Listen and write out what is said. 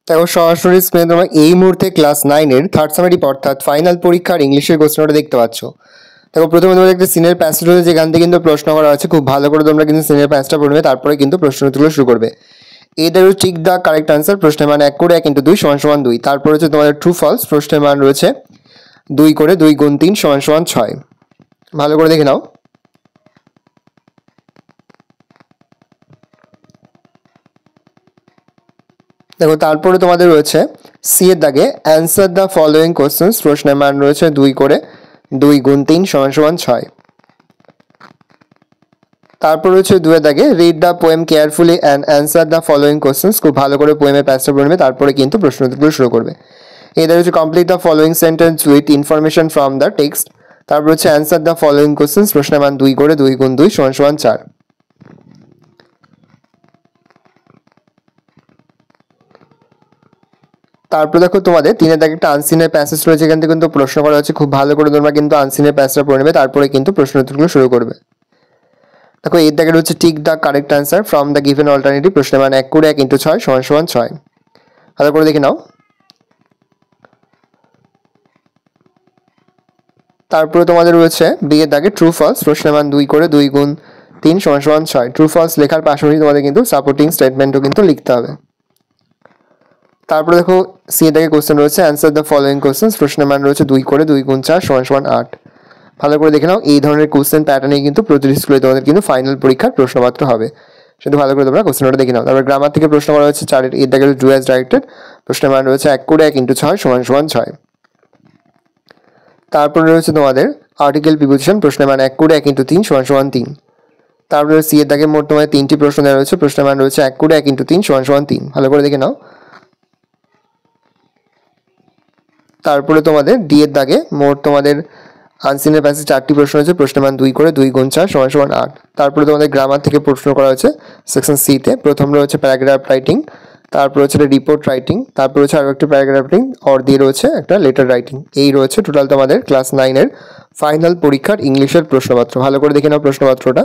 দেখো সরাসরি স্ক্রিনে তোমরা এই মুহূর্তে ক্লাস 9-এর থার্ড সামেটিভ অর্থাৎ ফাইনাল পরীক্ষার ইংলিশের কোশ্চেনটা দেখতে পাচ্ছ। দেখো প্রথমে তোমাদের একটা সিনের প্যাসেজ রয়েছে, যেখান থেকে কিন্তু প্রশ্ন করা আছে। খুব ভালো করে তোমরা কিন্তু সিনের প্যাসেজটা পড়বে, তারপরে কিন্তু প্রশ্নগুলো শুরু করবে। এদের ঠিক দ্য কারেক্ট আনসার, প্রশ্নের মান 1 করে 1 × 2 = 2। তারপর হচ্ছে তোমাদের ট্রু ফলস, প্রশ্নের মান রয়েছে 2 করে 2 × 3 = 6। ভালো করে দেখে নাও। দেখো তারপরে তোমাদের রয়েছে সি এর দাগে অ্যান্সার দ্য ফলোয়িং কোশ্চেন্স, প্রশ্নের মান রয়েছে 2 করে 2 × 3 = 6। তারপর রয়েছে 2 এর দাগে read the poem carefully and answer the following questions, খুব ভালো করে পোয়েমের প্যাসেজটা পড়বে, তারপরে কিন্তু প্রশ্নগুলো শুরু করবে। এদের হচ্ছে complete the following sentence with information from the text. তারপর হচ্ছে অ্যান্সার দ্য ফলোয়িং কোশ্চেন্স, প্রশ্নের মান 2 করে 2 × 2 = 4। তারপর দেখো তোমাদের 3 দাগে একটা আনসিনের প্যাসেজ রয়েছে, এখান থেকে কিন্তু প্রশ্ন করা হচ্ছে। খুব ভালো করে তোমরা কিন্তু আনসিনের প্যাসেজটা পড়ে নেবে, তারপরে কিন্তু প্রশ্ন উত্তরগুলো শুরু করবে। দেখো এর দাগে রয়েছে tick the correct answer from the given alternative, প্রশ্নের মান 1 করে 1 × 6 = 6। ভালো করে দেখে নাও। তারপরে তোমাদের রয়েছে বি এর দাগে ট্রু ফলস, প্রশ্নের মান 2 করে 2 × 3 = 6। ট্রু ফলস লেখার পাশাপাশি তোমাদের কিন্তু সাপোর্টিং স্টেটমেন্টও কিন্তু লিখতে হবে। তারপরে দেখো সি এর দাগে কোশ্চেন রয়েছে অ্যান্সার দ্য ফলোয়িং কোশ্চেন্স, প্রশ্নের মান রয়েছে 2 করে 2 × 4 = 8। ভালো করে দেখে নাও। এই ধরনের কোশ্চেন প্যাটার্নে কিন্তু প্রতিটি স্কুলে তোমাদের কিন্তু ফাইনাল পরীক্ষার প্রশ্নপত্র হবে, সেটা ভালো করে তোমরা কোশ্চেনটা দেখে নাও। তারপর গ্রামার থেকে প্রশ্ন করা হচ্ছে 4 এর দাগে ডু অ্যাজ ডাইরেক্টেড, প্রশ্নের মান রয়েছে 1 করে 1 × 6 = 6। তারপরে রয়েছে তোমাদের আর্টিকেল প্রিপোজিশন, প্রশ্নের মান 1 করে 1 × 3 = 3। তারপরে সি এর দাগে মোট তোমাদের 3টি প্রশ্ন দেওয়া রয়েছে, প্রশ্নের মান রয়েছে 1 করে 1 × 3 = 3। ভালো করে দেখে নাও। তারপরে তোমাদের ডি এর দাগে মোট তোমাদের আনসিনের প্যাসেজ 4টি প্রশ্ন রয়েছে, প্রশ্নের মান 2 করে 2 × 4 = 8। তারপরে তোমাদের গ্রামার থেকে প্রশ্ন করা হয়েছে সেকশন সিতে। প্রথম রয়েছে প্যারাগ্রাফ রাইটিং, তারপর হচ্ছে রিপোর্ট রাইটিং, তারপর হচ্ছে আরও একটা প্যারাগ্রাফ রাইটিং, আর দিয়ে রয়েছে একটা লেটার রাইটিং। এই রয়েছে টোটাল তোমাদের ক্লাস 9-এর ফাইনাল পরীক্ষার ইংলিশের প্রশ্নপত্র। ভালো করে দেখে নাও প্রশ্নপত্রটা।